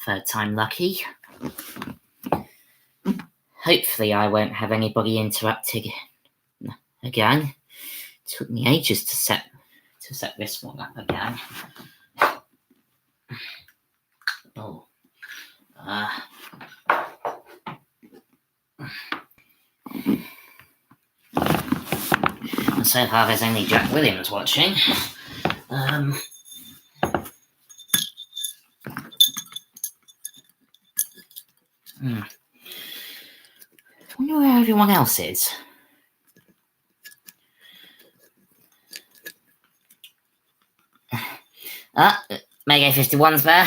Third time lucky. Hopefully I won't have anybody interrupting again. It took me ages to set this one up again. Oh. So far there's only Jack Williams watching. I wonder where everyone else is. Mega 51's there.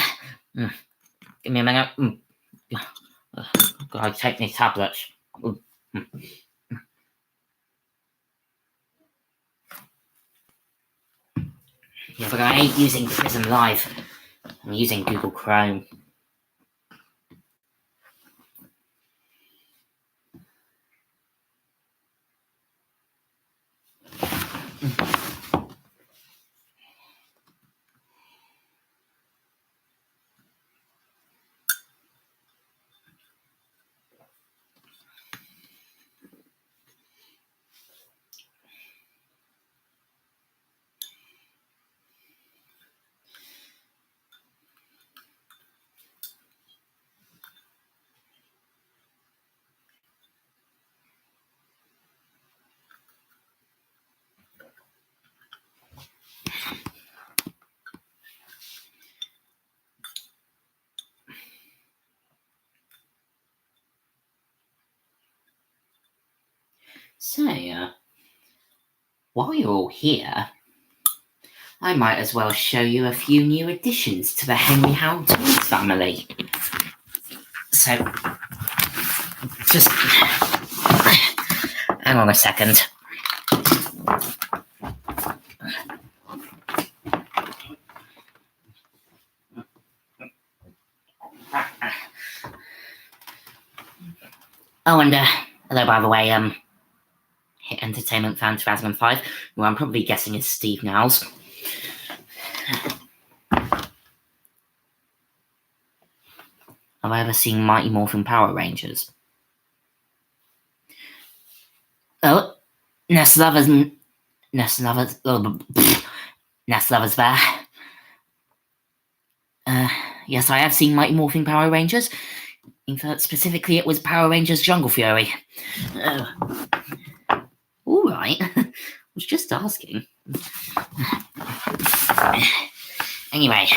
Give me a minute. Gotta take these tablets. Yeah, but I ain't using Prism Live. I'm using Google Chrome. So, while you're all here, I might as well show you a few new additions to the Henry Hound Toys family. So, just hang on a second. Oh, and hello, by the way, Hit Entertainment Fan 2005, who I'm probably guessing is Steve Niles. Have I ever seen Mighty Morphin Power Rangers? Oh, Nest Lover's there. Yes, I have seen Mighty Morphin Power Rangers. In fact, specifically, it was Power Rangers Jungle Fury. All right. I was just asking. Anyway.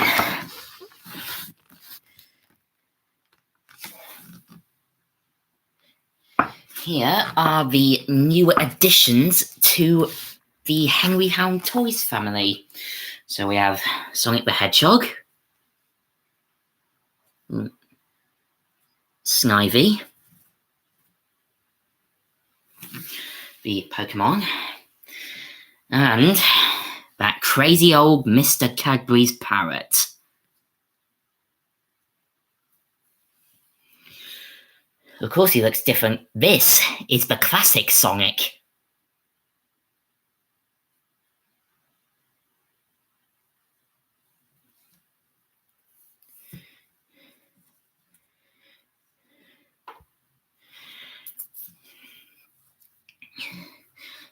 Here are the new additions to the Henry Hound Toys family. So we have Sonic the Hedgehog, Snivy, the Pokemon, and that crazy old Mr. Cadbury's parrot. Of course he looks different. This is the classic Sonic.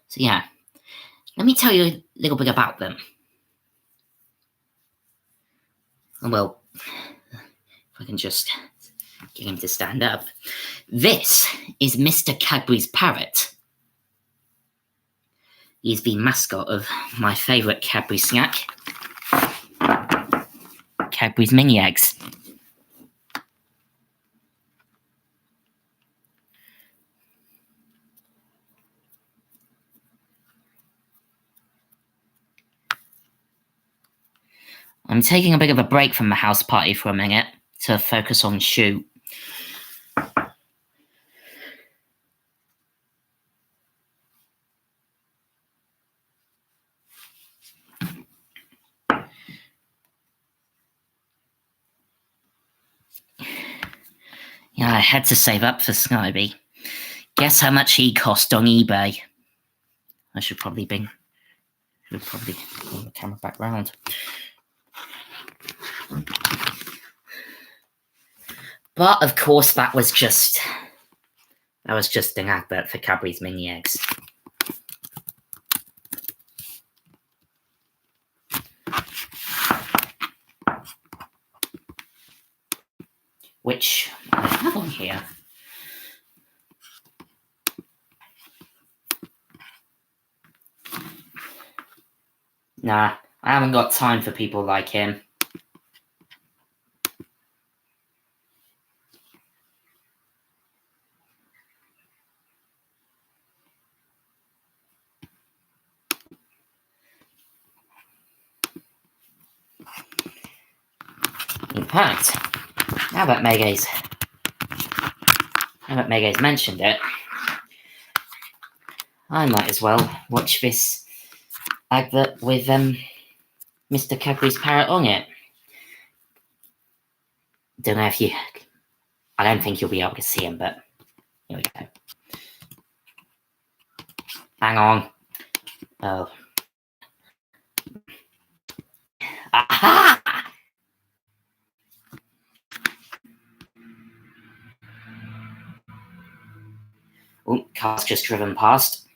So yeah, let me tell you a little bit about them. Well, if I can just get him to stand up. This is Mr. Cadbury's parrot. He's the mascot of my favourite Cadbury snack, Cadbury's Mini Eggs. I'm taking a bit of a break from the house party for a minute to focus on Shoot. Yeah, I had to save up for Snivy. Guess how much he cost on eBay? I should probably bring the camera back round. But of course, that was just an advert for Cadbury's mini eggs. Which I have on here. Nah, I haven't got time for people like him. In fact, now that Mega's mentioned it, I might as well watch this advert with Mr. Cadbury's parrot on it. Don't know if you... I don't think you'll be able to see him, but here we go. Hang on. Oh. Aha! Oh, car's just driven past.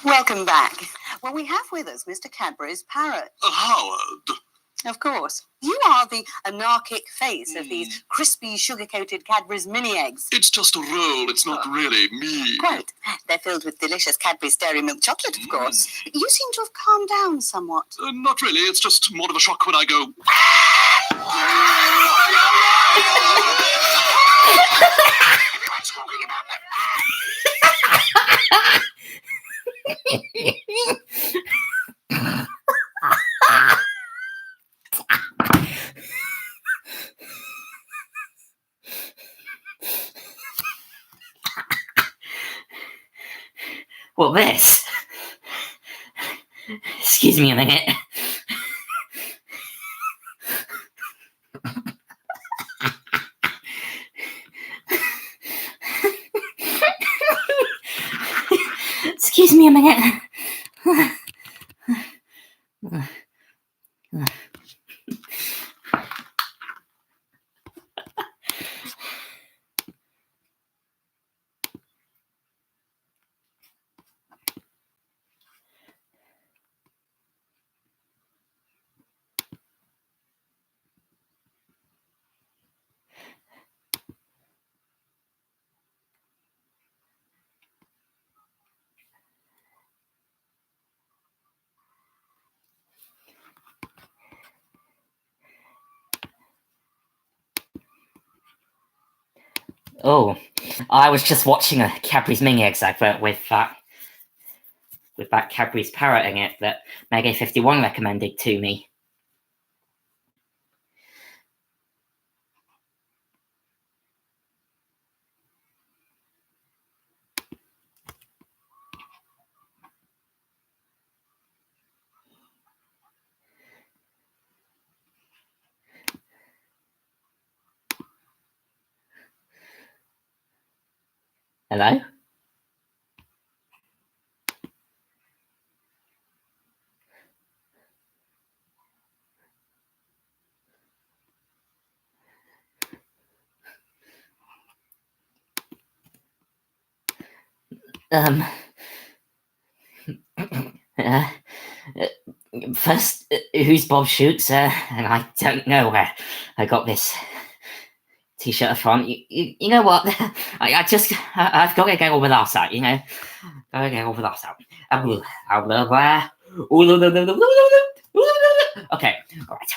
Welcome back. Well, we have with us Mr. Cadbury's parrot. Howard. Of course. You are the anarchic face of these crispy, sugar-coated Cadbury's mini eggs. It's just a roll. It's not really me. Quite. They're filled with delicious Cadbury's dairy milk chocolate, of course. You seem to have calmed down somewhat. Not really. It's just more of a shock when I go... Well, this... Excuse me a minute. Excuse me a minute. Oh, I was just watching a Cadbury's mini eggs advert with that Cadbury's parrot in it that Mega51 recommended to me. Hello? First, who's Bob Shoots? And I don't know where I got this t-shirt from. You know what? I've got to get over that out, you know? Gotta get over that out. Okay, alright.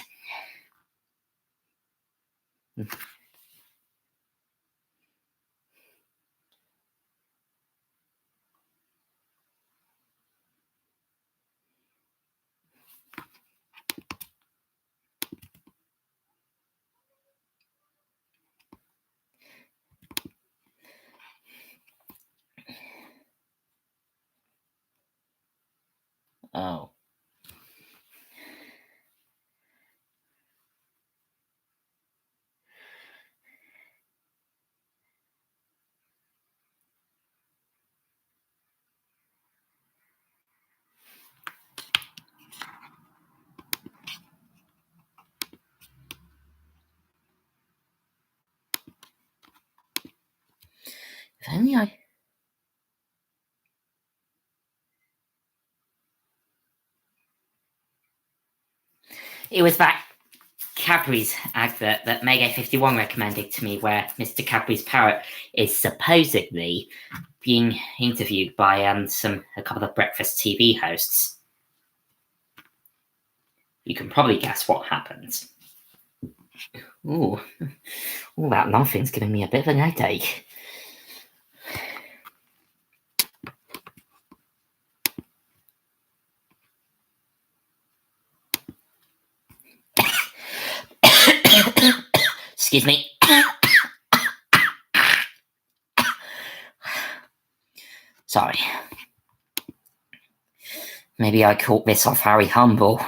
Oh. only I... It was that Cadbury's advert that Mega51 recommended to me, where Mr. Cadbury's parrot is supposedly being interviewed by a couple of breakfast TV hosts. You can probably guess what happens. Ooh, all that laughing's giving me a bit of an headache. Excuse me. Sorry. Maybe I caught this off Harry Humble.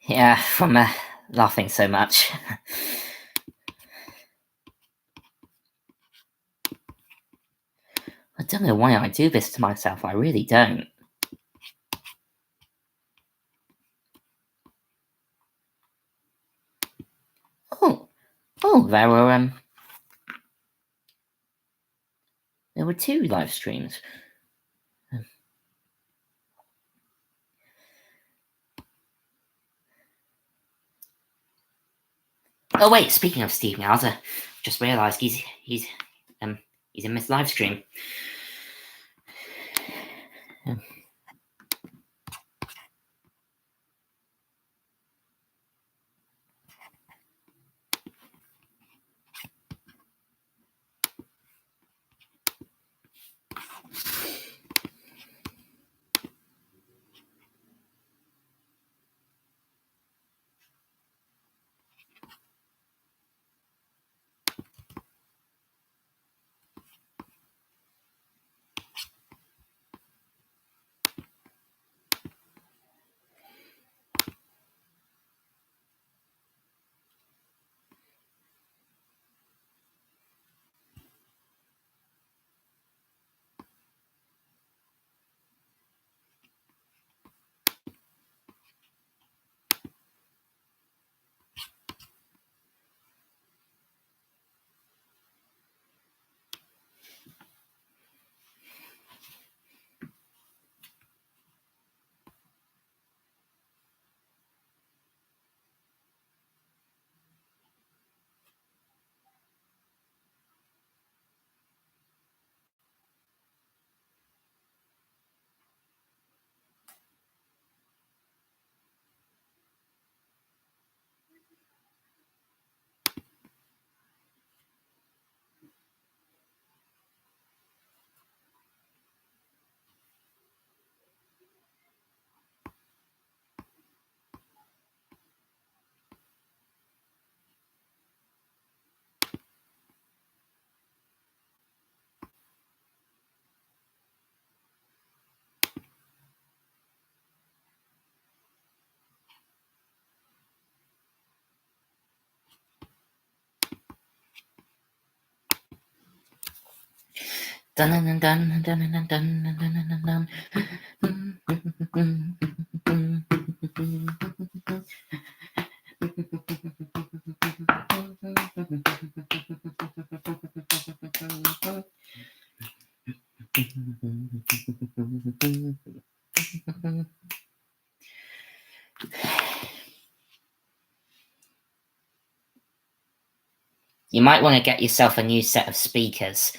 Yeah, from laughing so much. I don't know why I do this to myself, I really don't. Oh, there were 2 live streams. Oh wait, speaking of Steve Mauser, just realised he's in this live stream. Dun dun dun dun dun dun dun dun dun. You might want to get yourself a new set of speakers.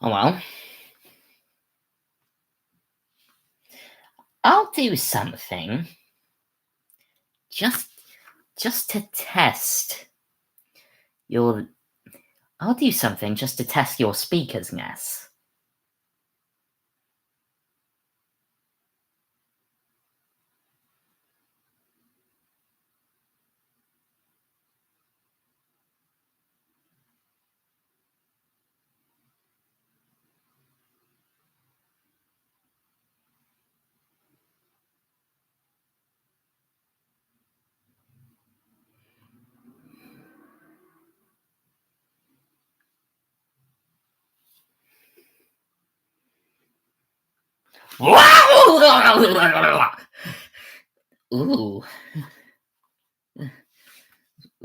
Oh well. do something just to test your. I'll do something just to test your speakersness. Ooh.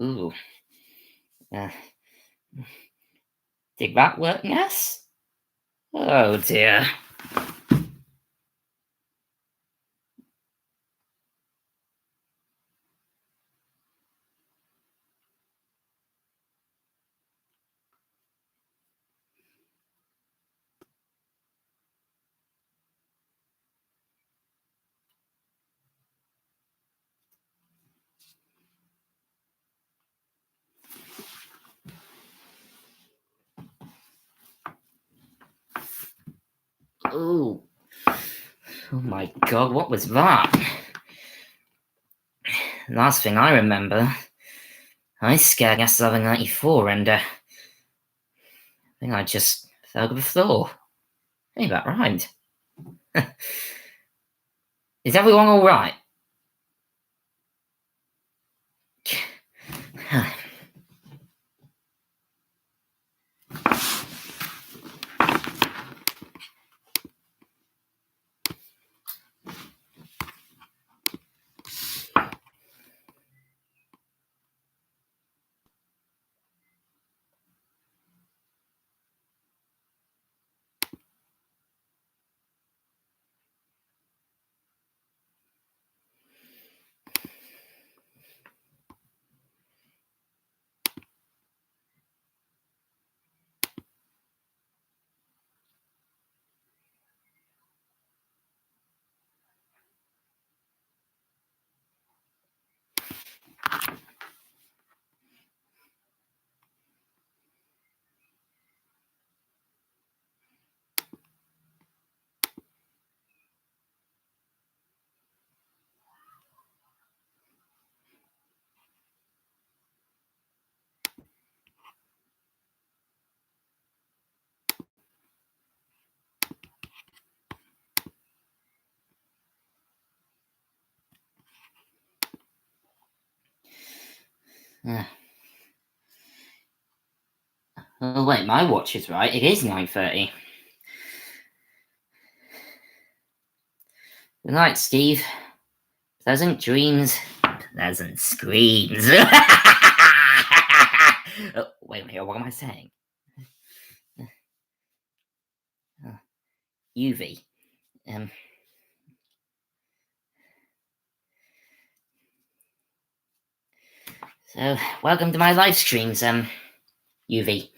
Ooh. Did that work, Ness? Oh dear. Ooh. Oh my god, what was that? Last thing I remember, I scared Ness 1194 and I think I just fell to the floor. Hey, that rhymed. Is everyone alright? Oh wait, my watch is right. It is 9:30. Good night, Steve. Pleasant dreams, pleasant screams. Oh, wait, what am I saying? UV. So, welcome to my live streams, UV.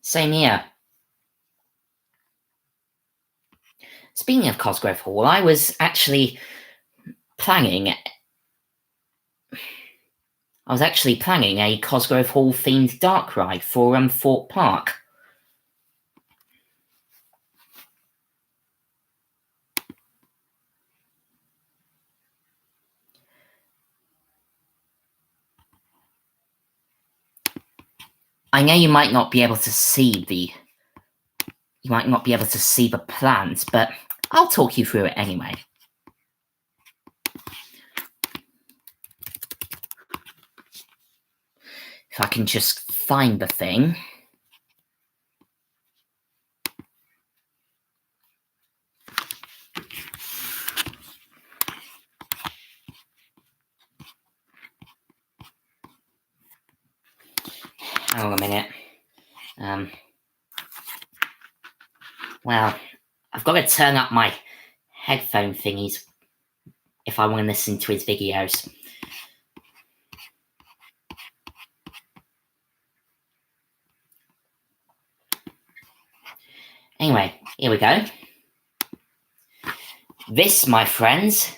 Same here. Speaking of Cosgrove Hall, I was actually planning a Cosgrove Hall themed dark ride for Fort Park. I know you might not be able to see the plans, but I'll talk you through it anyway. If I can just find the thing. Hang on a minute. Well, I've got to turn up my headphone thingies if I want to listen to his videos. Anyway, here we go. This, my friends,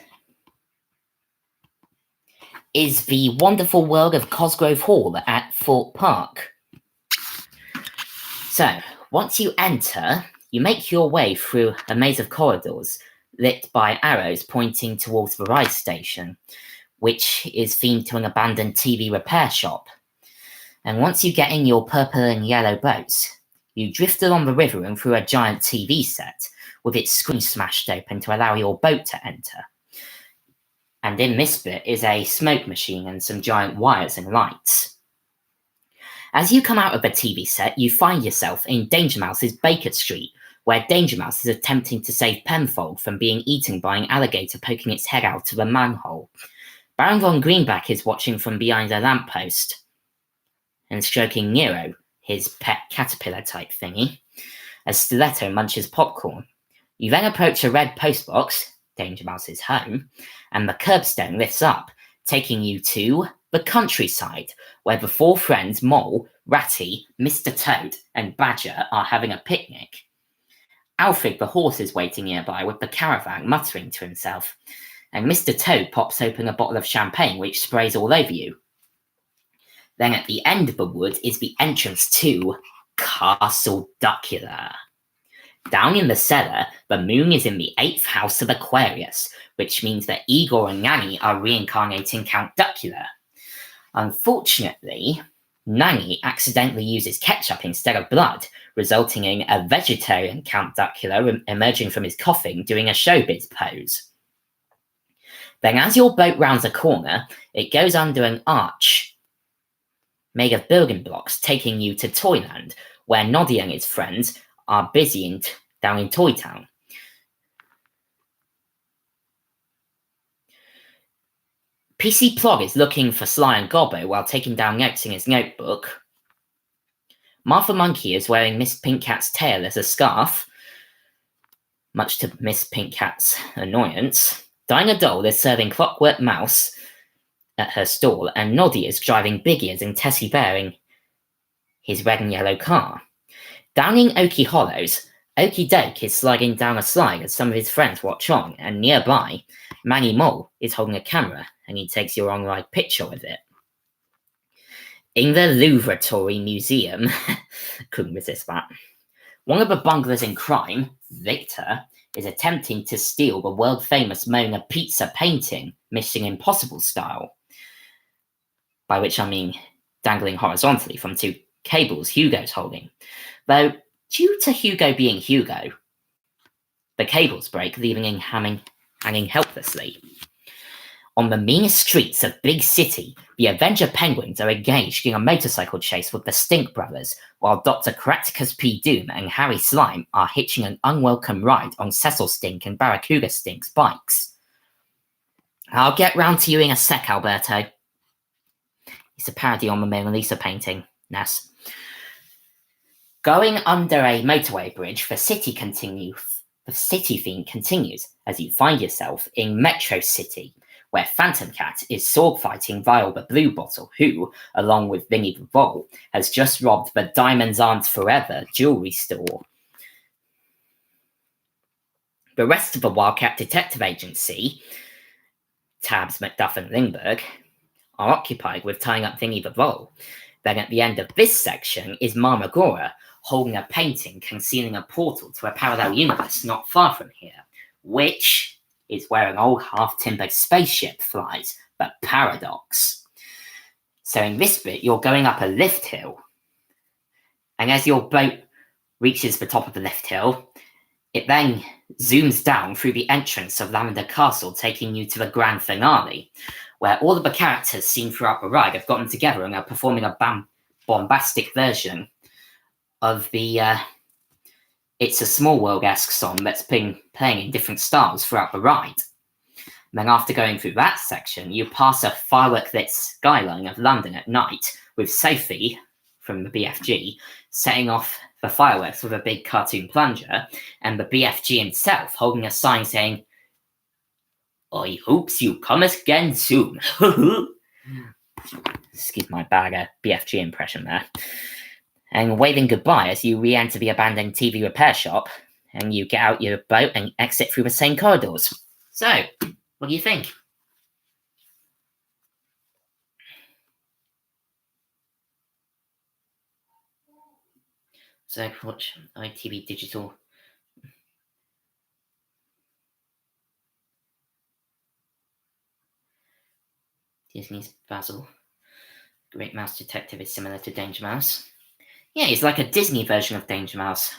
is the wonderful world of Cosgrove Hall at Thorpe Park. So, once you enter, you make your way through a maze of corridors lit by arrows pointing towards the ride station, which is themed to an abandoned TV repair shop. And once you get in your purple and yellow boats, you drift along the river and through a giant TV set with its screen smashed open to allow your boat to enter. And in this bit is a smoke machine and some giant wires and lights. As you come out of the TV set, you find yourself in Danger Mouse's Baker Street, where Danger Mouse is attempting to save Penfold from being eaten by an alligator poking its head out of a manhole. Baron von Greenback is watching from behind a lamppost and stroking Nero, his pet caterpillar-type thingy, as Stiletto munches popcorn. You then approach a red postbox, Danger Mouse's home, and the curbstone lifts up, taking you to the countryside, where the four friends Mole, Ratty, Mr. Toad, and Badger are having a picnic. Alfred the horse is waiting nearby with the caravan, muttering to himself, and Mr. Toad pops open a bottle of champagne which sprays all over you. Then at the end of the wood is the entrance to Castle Duckula. Down in the cellar, the moon is in the 8th house of Aquarius, which means that Igor and Nanny are reincarnating Count Duckula. Unfortunately, Nanny accidentally uses ketchup instead of blood, resulting in a vegetarian Count Duckula emerging from his coffin doing a showbiz pose. Then as your boat rounds a corner, it goes under an arch made of building blocks, taking you to Toyland, where Noddy and his friends are busy down in Toy Town. PC Plog is looking for Sly and Gobbo while taking down notes in his notebook. Martha Monkey is wearing Miss Pink Cat's tail as a scarf, much to Miss Pink Cat's annoyance. Dinah Doll is serving Clockwork Mouse at her stall, and Noddy is driving Big Ears and Tessie Bear in his red and yellow car. Down in Oaky Hollows, Oaky Doke is sliding down a slide as some of his friends watch on, and nearby, Manny Mole is holding a camera, and he takes your on-ride picture with it. In the Louvratory Museum, couldn't resist that, one of the bunglers in crime, Victor, is attempting to steal the world-famous Mona Pizza painting, Mission Impossible style, by which I mean dangling horizontally from two cables Hugo's holding. Though, due to Hugo being Hugo, the cables break, leaving him hanging helplessly. On the meanest streets of Big City, the Avenger Penguins are engaged in a motorcycle chase with the Stink Brothers, while Dr. Caractacus P. Doom and Harry Slime are hitching an unwelcome ride on Cecil Stink and Barracuda Stink's bikes. I'll get round to you in a sec, Alberto. It's a parody on the Mona Lisa painting. Ness. Going under a motorway bridge, the city theme continues as you find yourself in Metro City, where Phantom Cat is sword fighting Vial the Blue Bottle, who, along with Vinny the Vole, has just robbed the Diamonds Aren't Forever jewelry store. The rest of the Wildcat Detective Agency, Tabs, Macduff and Lindbergh, are occupied with tying up Vinny the Vole. Then at the end of this section is Marmagora, holding a painting concealing a portal to a parallel universe not far from here, which is where an old half-timbered spaceship flies, the Paradox. So in this bit, you're going up a lift hill, and as your boat reaches the top of the lift hill, it then zooms down through the entrance of Lavender Castle, taking you to the grand finale, where all of the characters seen throughout the ride have gotten together and are performing a bombastic version of the It's a Small World-esque song that's been playing in different styles throughout the ride. And then after going through that section, you pass a firework-lit skyline of London at night, with Sophie, from the BFG, setting off the fireworks with a big cartoon plunger, and the BFG himself holding a sign saying, I hopes you come again soon. Excuse my bad BFG impression there. And waving goodbye as you re-enter the abandoned TV repair shop, and you get out your boat and exit through the same corridors. So, what do you think? So, watch ITV Digital. Disney's Basil. Great Mouse Detective is similar to Danger Mouse. Yeah, he's like a Disney version of Danger Mouse.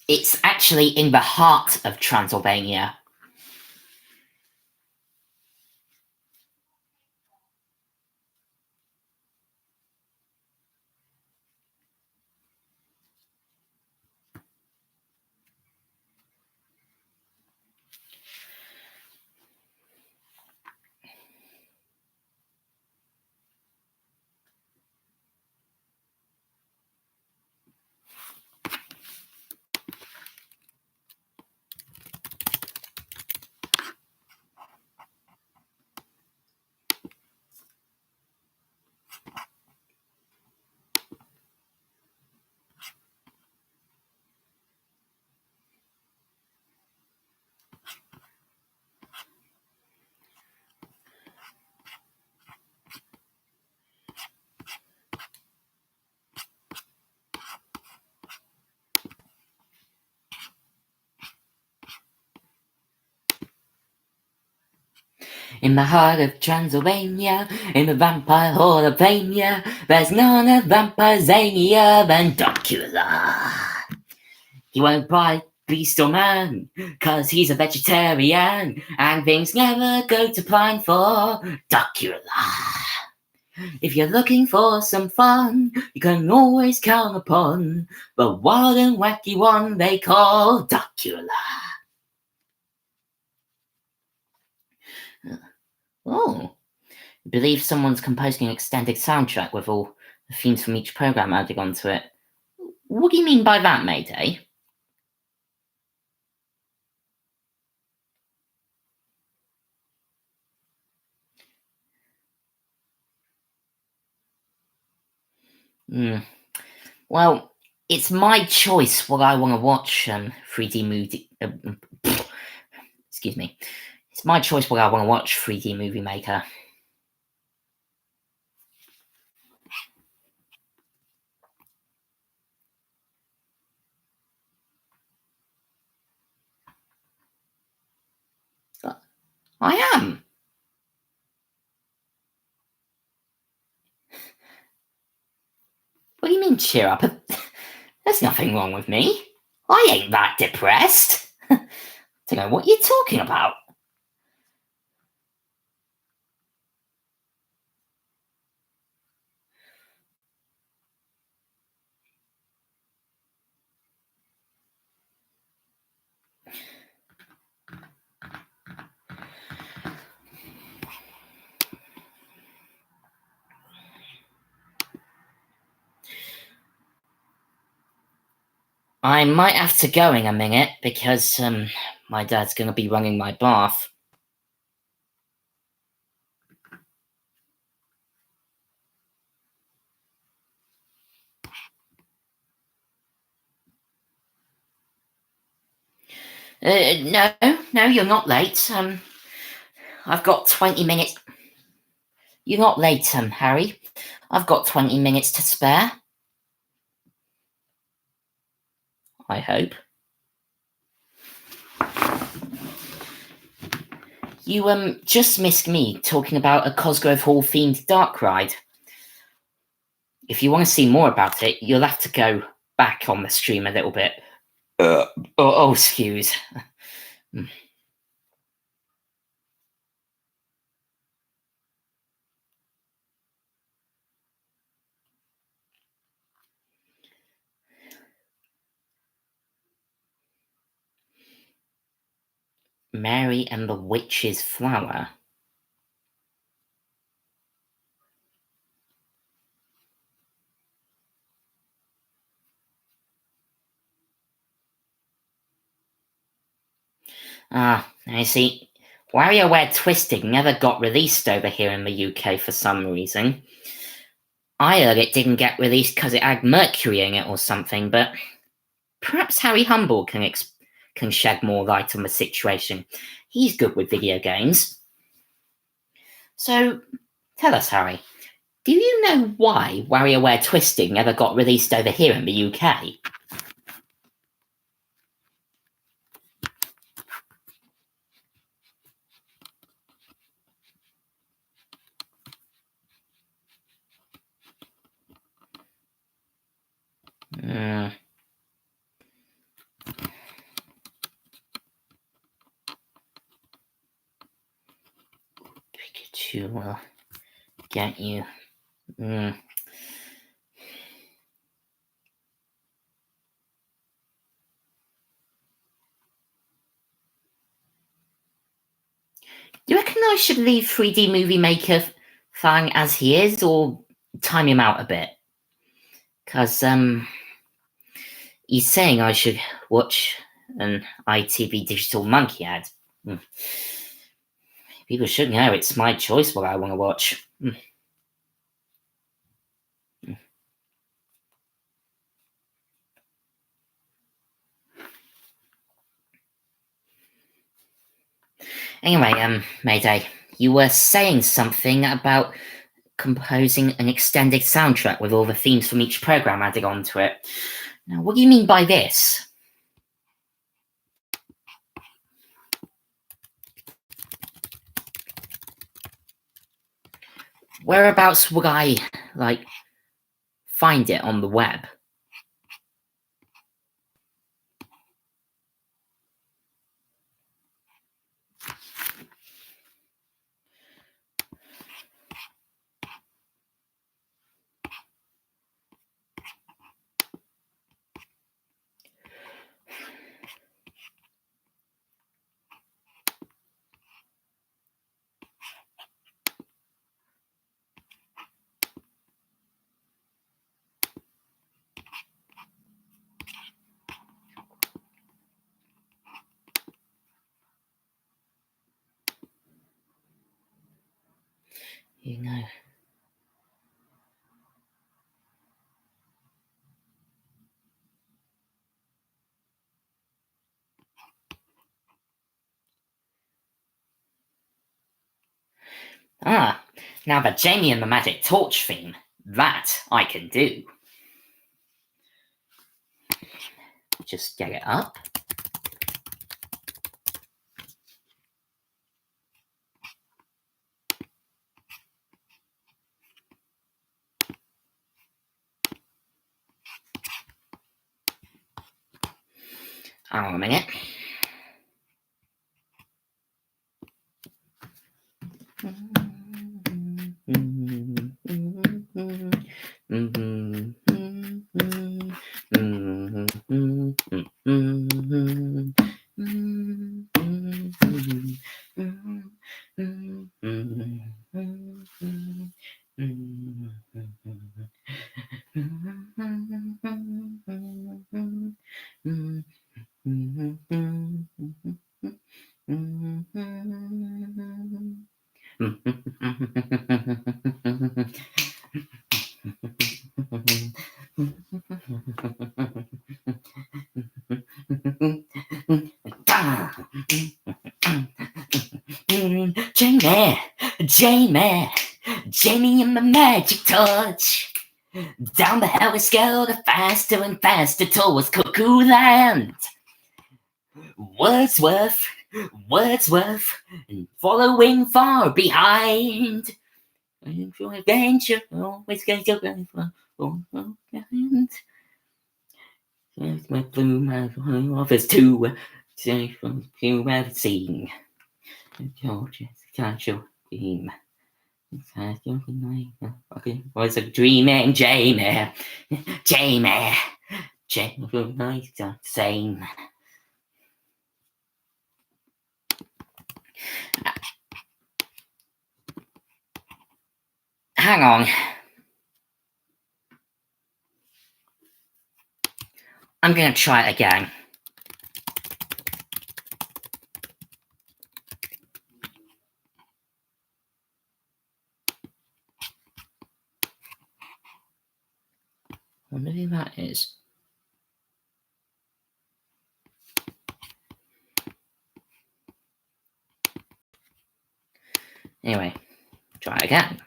It's actually in the heart of Transylvania. In the heart of Transylvania, in the vampire hall of Vania, there's none of vampire zanier than Dracula. He won't bite beast or man, 'cause he's a vegetarian, and things never go to plan for Dracula. If you're looking for some fun, you can always count upon the wild and wacky one they call Dracula. Oh, I believe someone's composing an extended soundtrack with all the themes from each program added onto it. What do you mean by that, Mayday? Well, it's my choice what I want to watch. 3D movie. Excuse me. It's my choice what I want to watch. 3D Movie Maker. I am. What do you mean, cheer up? There's nothing wrong with me. I ain't that depressed. Don't know what you're talking about. I might have to go in a minute because my dad's going to be running my bath. No, you're not late. I've got 20 minutes. You're not late, Harry. I've got 20 minutes to spare. I hope. You just missed me talking about a Cosgrove Hall themed dark ride. If you want to see more about it, you'll have to go back on the stream a little bit. Excuse. Mary and the Witch's Flower. Ah, I see. WarioWare Twisted never got released over here in the UK for some reason. I heard it didn't get released because it had mercury in it or something, but perhaps Harry Humble can shed more light on the situation. He's good with video games. So, tell us, Harry, do you know why WarioWare Twisted never got released over here in the UK? Pikachu will get you. Do you reckon I should leave 3D Movie Maker Fang as he is, or time him out a bit? Because he's saying I should watch an ITV Digital Monkey ad. People should know it's my choice what I want to watch. Anyway, Mayday, you were saying something about composing an extended soundtrack with all the themes from each program added onto it. Now, what do you mean by this? Whereabouts would I, find it on the web? You know. Now the Jamie and the Magic Torch theme, that I can do. Just get it up. Hang on a minute. Jamie and the Magic Torch. Down the Hellish Scale, faster and faster towards Cuckoo Land. Wordsworth, following far behind. Adventure, always going to go for. There's my blue man offers to say from you ever seen. George's casual game. Okay, was a dreaming Jamie. Jamie. Jamie, nice, same. Hang on. I'm going to try it again. I wonder who that is. Anyway, try it again.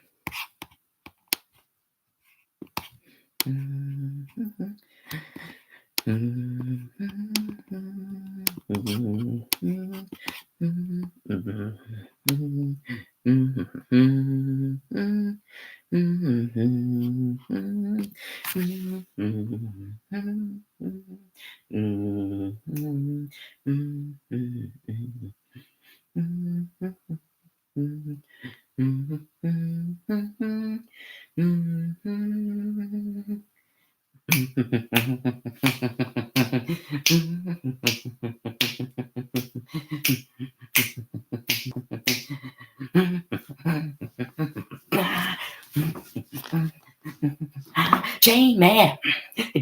Jamie,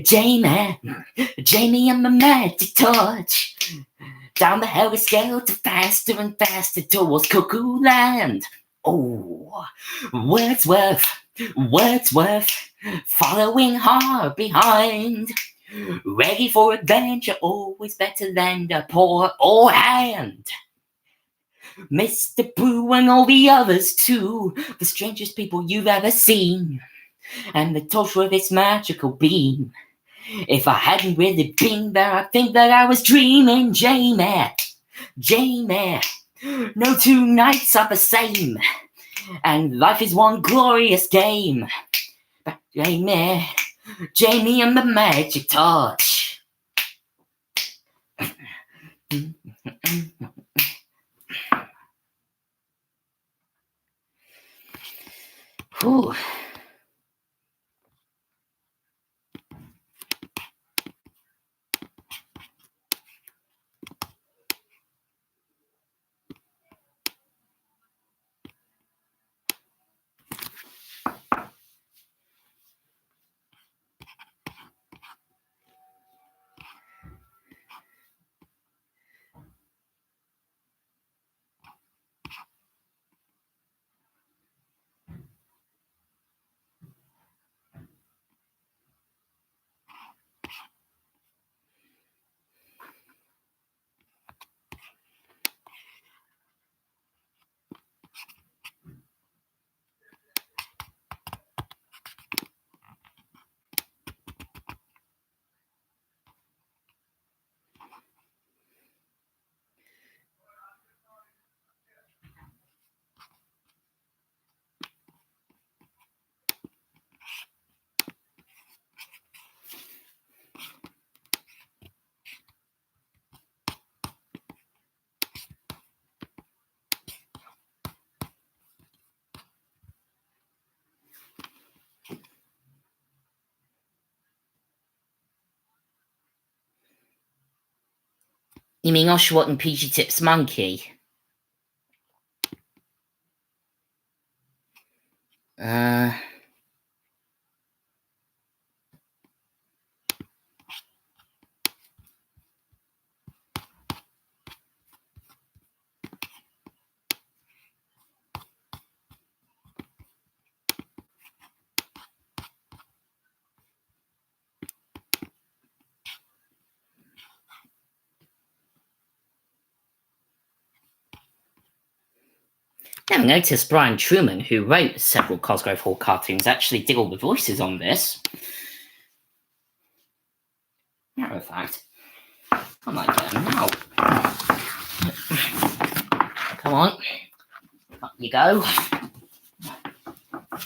Jamie, Jamie and the magic touch. Down the hellway scale to faster and faster towards Cuckoo Land. Oh, Wordsworth, Wordsworth, following hard behind. Ready for adventure, always better than the poor old hand. Mr. Pooh and all the others too, the strangest people you've ever seen. And the torch with its magical beam. If I hadn't really been there, I'd think that I was dreaming, Jamie. Jamie, no two nights are the same, and life is one glorious game. But Jamie, Jamie and the magic touch. Whew. You mean Oshawott and PG Tips Monkey? Now notice Brian Truman, who wrote several Cosgrove Hall cartoons, actually did all the voices on this. Matter of fact, I might get him now. Come on, up you go.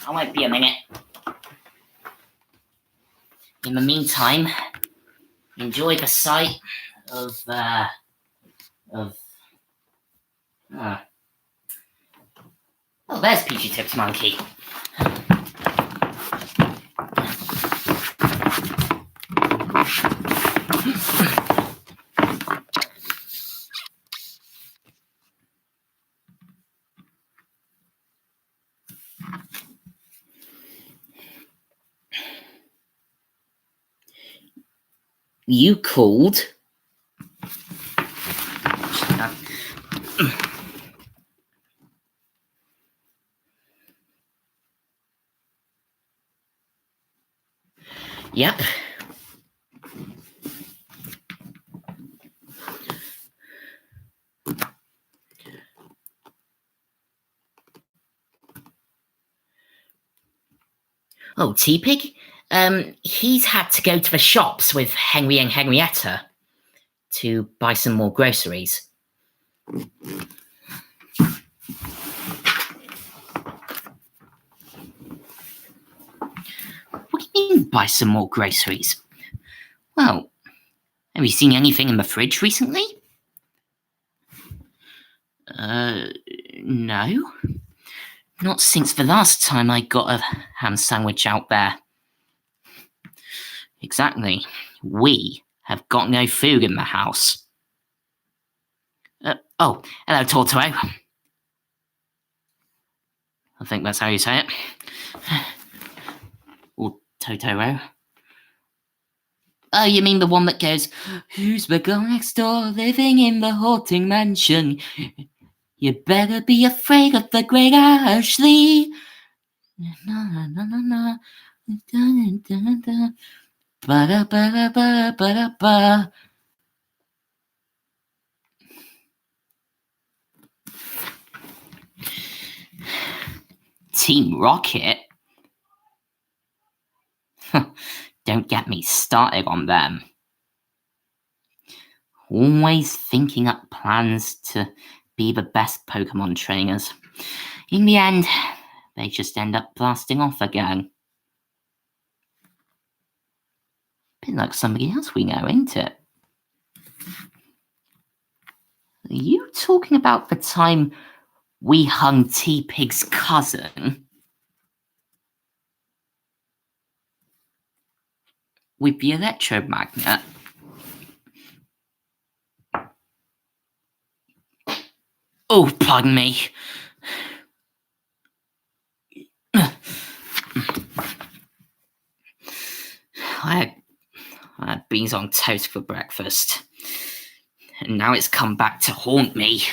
I won't be a minute. In the meantime, enjoy the sight of oh, there's Peachy Tip's monkey. You called? Yep. Oh, T-Pig? He's had to go to the shops with Henry and Henrietta to buy some more groceries. What do you mean, buy some more groceries? Well, have you seen anything in the fridge recently? No. Not since the last time I got a ham sandwich out there. Exactly. We have got no food in the house. Oh, hello, Tortoro. I think that's how you say it. Or Totoro. Oh, you mean the one that goes, "Who's the girl next door living in the haunting mansion? You better be afraid of the great Ashley." Na, na, na, na. Da, da, da, da. Ba, ba, ba, ba, ba. Team Rocket? Don't get me started on them. Always thinking up plans to be the best Pokemon trainers. In the end, they just end up blasting off again. Bit like somebody else we know, ain't it? Are you talking about the time we hung T-Pig's cousin? With the electromagnet? Oh, pardon me. I had beans on toast for breakfast. And now it's come back to haunt me.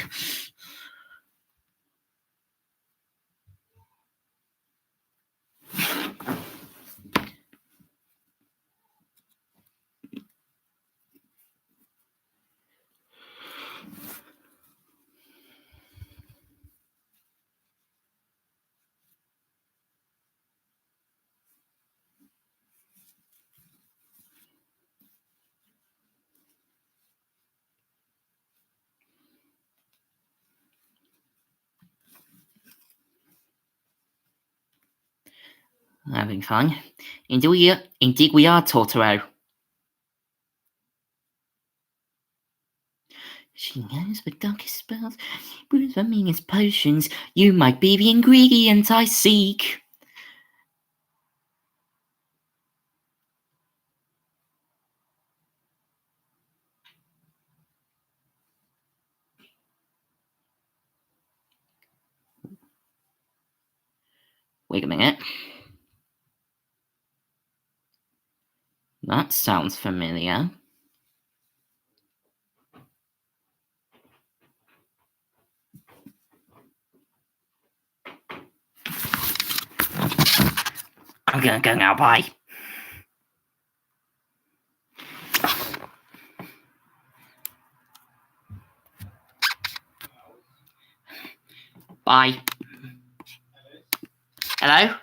Having fun. Indeed we are, Totoro. She knows the darkest spells, brews the meanest potions. You might be the ingredient I seek. Wait a minute. That sounds familiar. I'm gonna go now, bye. Bye. Hello?